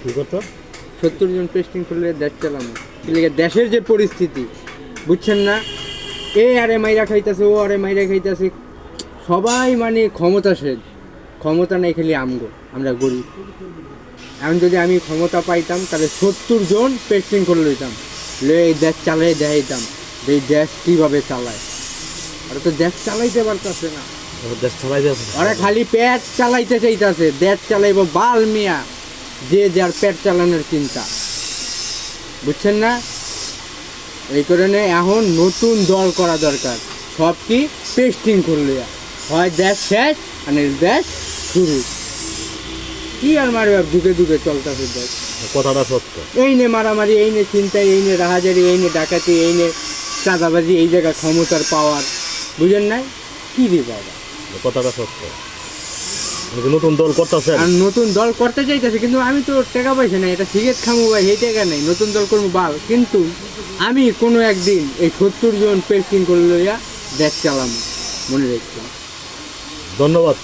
কি কথা? 70 জন পেস্টিং করলে দেশ চালানো। দেশের যে পরিস্থিতি বুঝছেন না, এ আরে মাইরা খাইতেছে, ও আরে মাইরা খাইতেছে, সবাই মানে ক্ষমতাশীল। ক্ষমতা নেই খালি আমগো, আমরা গরিব। এখন যদি আমি ক্ষমতা পাইতাম তাহলে 70 জন পেস্টিং করে লইতাম, এই দেশ চালাই দেখাইতাম এই দেশ কীভাবে চালায়। ওরা তো দেশ চালাইতে পারতেছে না, দেশ চালাই যাচ্ছে। ওরা খালি পেট চালাইতে চাইতেছে, দেশ চালাইব বাল মিয়া, যে যার পেট চালানোর চিন্তা, বুঝছেন না? এই কারণে এখন নতুন দল করা দরকার। সব কি পেস্টিং করলে হয় দেশ শেষ আর দেশ শুরু। কি আর মারবে, দুকে দুকে চলতেছে দেশ। কথাটা সত্য। এই নে মারামারি, এই নে চিন্তাই, এই নে রাহাজারি, এই নে ডাকাতি, এই নে চাঁদাবাজি, এই জায়গায় ক্ষমতার পাওয়ার, বুঝেন নাই? কি রে বাবা, কথাটা সত্য। নতুন দল করতেছে আর নতুন দল করতে চাইতেছে, কিন্তু আমি তো টাকা পয়সা নাই, এটা সিগারেট খামু ভাই, এই টাকা নেই, নতুন দল করবো বাল। কিন্তু আমি কোনো একদিন এই 70 জন পেস্টিং করে লইয়া দেশ চালাম, মনে রাখছি। ধন্যবাদ।